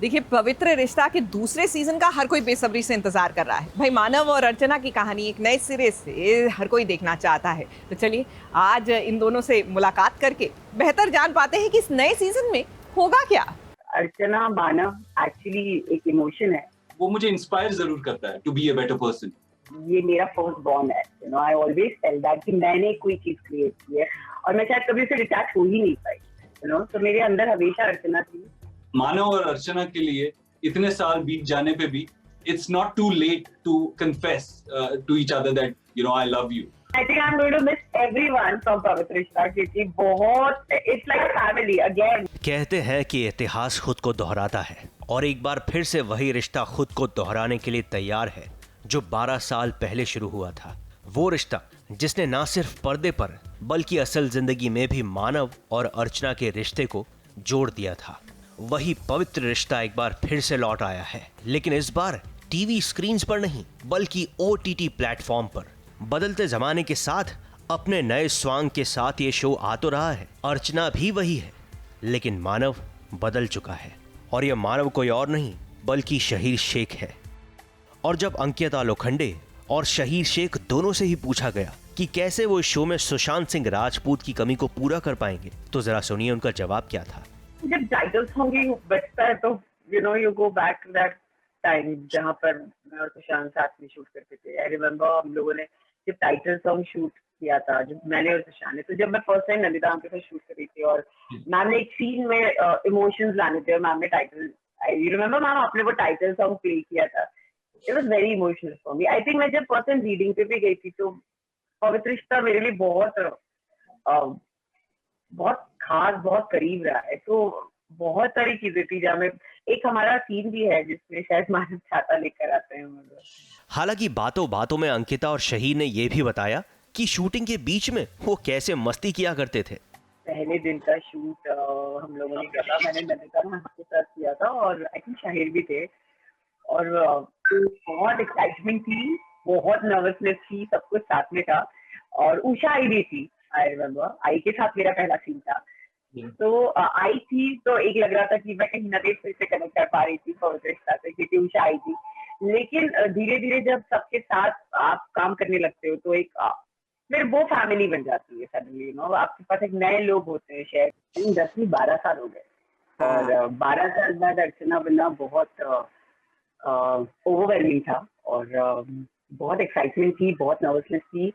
देखिए, पवित्र रिश्ता के दूसरे सीजन का हर कोई बेसब्री से इंतजार कर रहा है। भाई, मानव और अर्चना की कहानी एक नए सिरे से हर कोई देखना चाहता है। तो चलिए आज इन दोनों से मुलाकात करके बेहतर जान पाते हैं कि इस नए सीजन में होगा क्या। अर्चना मानव एक्चुअली एक इमोशन है। वो मुझे इंस्पायर जरूर करता है to be a better person. ये मेरा फर्स्ट बॉर्न है। आई ऑलवेज टेल दैट कि मैंने कोई चीज क्रिएट की है और मैं शायद कभी उसे डिटैच हो ही नहीं पाई। तो मेरे अंदर हमेशा अर्चना थी। मानव और अर्चना के लिए इतने साल बीत जाने पे भी it's not too late to confess to each other that I love you. I think I'm going to miss everyone from पवित्र रिश्ता क्योंकि बहुत it's like a family again। कहते हैं कि इतिहास खुद को दोहराता है और एक बार फिर से वही रिश्ता खुद को दोहराने के लिए तैयार है जो 12 साल पहले शुरू हुआ था। वो रिश्ता जिसने ना सिर्फ पर्दे पर बल्कि असल जिंदगी में भी मानव और अर्चना के रिश्ते को जोड़ दिया था। वही पवित्र रिश्ता एक बार फिर से लौट आया है, लेकिन इस बार टीवी स्क्रीन्स पर नहीं बल्कि OTT प्लेटफॉर्म पर। बदलते जमाने के साथ अपने नए स्वांग के साथ ये शो आ तो रहा है। अर्चना भी वही है, लेकिन मानव बदल चुका है और ये मानव कोई और नहीं बल्कि शहीर शेख है। और जब अंकिता लोखंडे और शहीर शेख दोनों से ही पूछा गया कि कैसे वो इस शो में सुशांत सिंह राजपूत की कमी को पूरा कर पाएंगे, तो जरा सुनिए उनका जवाब क्या था। जब टाइटल सॉन्ग ही बचता है तो you go back to that time जहाँ पर मैं और सुशांत साथ में शूट करते थे। आई रिमेम्बर हम लोगों ने जब टाइटल सॉन्ग शूट किया था, जब मैंने और सुशांत ने, तो जब मैं फर्स्ट टाइम नंदिता के साथ शूट कर रही थी और मैम ने एक सीन में इमोशंस लाने थे और मैम ने टाइटल, आई रिमेम्बर मैम आपने वो टाइटल सॉन्ग प्ले किया था। It was very emotional for me. I think मैं जब फर्स्ट टाइम रीडिंग पे भी गई थी तो पवित्र रिश्ता मेरे लिए बहुत खास, बहुत करीब रहा है। तो बहुत सारी चीजें थी जहाँ में एक हमारा सीन भी है जिसमें शायद मानव छाता लेकर आते हैं। हालांकि बातों बातों में अंकिता और शहीर ने यह भी बताया कि शूटिंग के बीच में वो कैसे मस्ती किया करते थे। पहले दिन का शूट हम लोगों ने किया था, मैंने नंदिता मैम के साथ किया था और आई थिंक शाहिर भी थे और बहुत एक्साइटमेंट थी, बहुत नर्वसनेस थी, सब कुछ साथ में था और उषा आई भी थी। आई रिमेम्बर आई के साथ मेरा पहला सीन था। तो आई थी तो एक लग रहा था कि मैं कहीं ना कहीं फिर से कनेक्ट कर पा रही थी पवित्र रिश्ता से क्योंकि उषा आई थी। लेकिन धीरे धीरे जब सबके साथ आप काम करने लगते हो तो एक फिर वो फैमिली बन जाती है सडनली। आपके पास एक नए लोग होते हैं। शायद 10-12 साल हो गए और 12 साल बाद अर्चना बनना बहुत ओवरवेलमिंग था और बहुत एक्साइटमेंट थी, बहुत नर्वसनेस थी,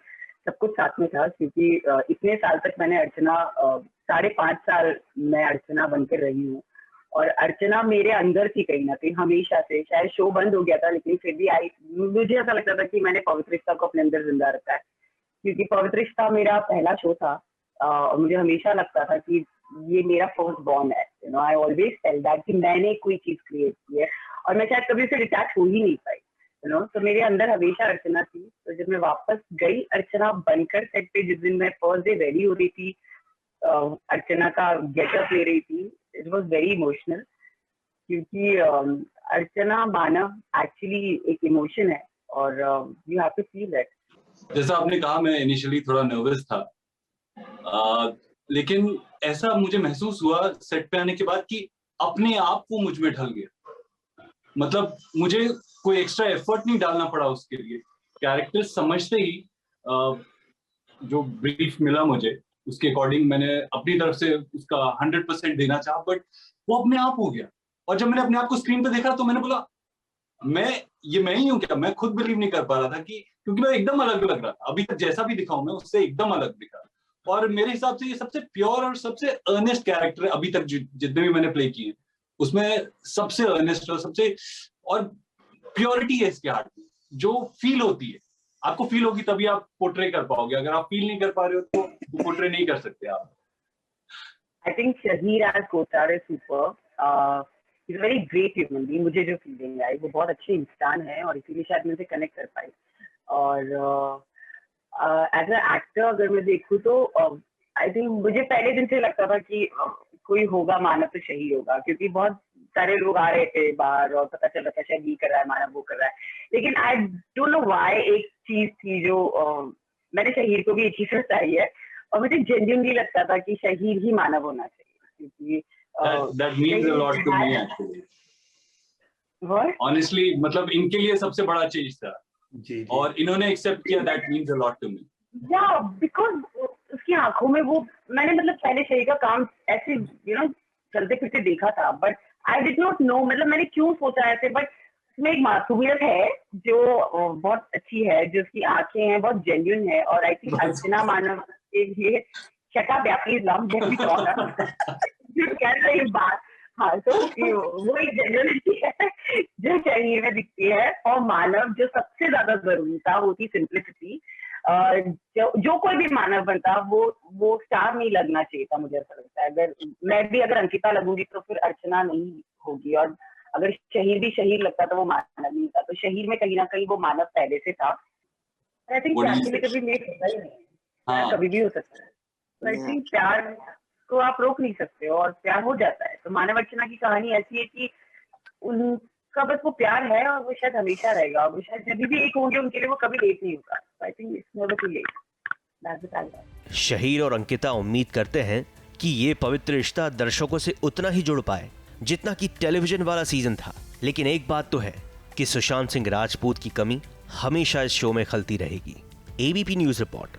सब कुछ साथ में था क्योंकि इतने साल तक मैंने अर्चना 5.5 साल मैं अर्चना बनकर रही हूँ और अर्चना मेरे अंदर थी कहीं ना कहीं हमेशा से। शायद शो बंद हो गया था लेकिन फिर भी मुझे ऐसा लगता था कि मैंने पवित्र रिश्ता को अपने अंदर जिंदा रखा है क्योंकि पवित्र रिश्ता मेरा पहला शो था और मुझे हमेशा लगता था कि ये मेरा फर्स्ट बॉर्न है। आई ऑलवेज टेल दैट कि मैंने कोई चीज क्रिएट की है और मैं शायद कभी उसे डिटैच हो ही नहीं पाई। तो मेरे अंदर हमेशा अर्चना थी। तो जब मैं वापस गई अर्चना बनकर सेट पे, जिस दिन मैं फर्स्ट डे रेडी हो रही थी, अर्चना का गेटअप ले रही थी, इट वाज वेरी इमोशनल क्योंकि अर्चना मानव एक्चुअली एक इमोशन है और you have to feel that. जैसा आपने कहा, मैं इनिशियली थोड़ा नर्वस था लेकिन ऐसा मुझे महसूस हुआ सेट पे आने के बाद कि अपने आप वो मुझ में ढल गया। मतलब मुझे कोई एक्स्ट्रा एफर्ट नहीं डालना पड़ा उसके लिए। कैरेक्टर समझते ही जो ब्रीफ मिला मुझे उसके अकॉर्डिंग मैंने अपनी तरफ से उसका 100% देना चाहा, बट वो अपने आप हो गया। और जब मैंने अपने आप को स्क्रीन पे देखा तो मैंने बोला मैं ही हूँ क्या? मैं खुद बिलीव नहीं कर पा रहा था कि क्योंकि मैं एकदम अलग लग रहा था। अभी तक जैसा भी दिखा हूं मैं उससे एकदम अलग दिखा और मेरे हिसाब से ये सबसे प्योर और सबसे अर्नेस्ट कैरेक्टर है अभी तक जितने भी मैंने प्ले किए हैं उसमें सबसे अर्नेस्ट और प्योरिटी है इसके हार्ट में जो फील होती है। आपको फील होगी तभी आप पोर्ट्रे कर पाओगे। अगर आप फील नहीं कर पा रहे हो तो पोर्ट्रे नहीं कर सकते आप। I think Shaheer as Kochhar is super. Is very great human being. मुझे जो फीलिंग आई वो बहुत अच्छे इंसान है और इसीलिए शायद मैं उनसे कनेक्ट कर पाई। और एज अ एक्टर अगर मैं देखूँ तो आई थिंक मुझे पहले दिन से लगता था कि कोई होगा मानव तो शहीर होगा क्योंकि बहुत सारे लोग आ रहे थे बाहर और पता चल रहा था शायद ये कर रहा है मानव वो कर रहा है। लेकिन आई डोंट नो व्हाई एक चीज थी जो मैंने शहीर को भी एक चीज बताई है और मुझे जेन्युइनली लगता था कि शहीर ही मानव होना चाहिए क्योंकि that means a lot to me actually। What? Honestly मतलब इनके लिए सबसे बड़ा चेंज था जी और इन्होंने एक्सेप्ट किया, that means a lot to me. या बिकॉज उसकी आंखों में वो, मैंने मतलब पहले शरीर का काम ऐसे चलते फिरते देखा था, but I did not know मतलब मैंने क्यों सोचा ऐसे, बट उसमें एक मासूमियत है जो बहुत अच्छी है, जो उसकी आंखें हैं बहुत जेन्युइन है, और आई थिंक अर्चना मानव के लिए शटा व्यापी लव जो कह रही बात, हाँ तो वो एक जेन्युइनिटी है जो शरीर में दिखती है, और मानव जो सबसे ज्यादा जरूरी था वो थी सिंप्लिसिटी। जो कोई भी मानव बनता वो स्टार नहीं लगना चाहिए था, मुझे ऐसा लगता है। अगर अंकिता लगूंगी तो फिर अर्चना नहीं होगी, और अगर शहीर भी शहीर लगता तो वो मानव नहीं था, तो शहीर में कहीं ना कहीं वो मानव पहले से था। आई थिंक प्यार के लिए कभी लेट होता ही नहीं, प्यार कभी भी हो सकता है। तो आई थिंक प्यार को आप रोक नहीं सकते और प्यार हो जाता है। तो मानव अर्चना की कहानी ऐसी है कि उनका बस वो प्यार है और वो शायद हमेशा रहेगा, और वो शायद जब भी एक होंगे उनके लिए वो कभी लेट नहीं होगा। I think it's never too late. Shaheer और अंकिता उम्मीद करते हैं कि ये पवित्र रिश्ता दर्शकों से उतना ही जुड़ पाए जितना कि टेलीविजन वाला सीजन था। लेकिन एक बात तो है कि सुशांत सिंह राजपूत की कमी हमेशा इस शो में खलती रहेगी। ABP news report.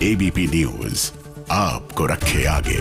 ABP news आपको रखे आगे।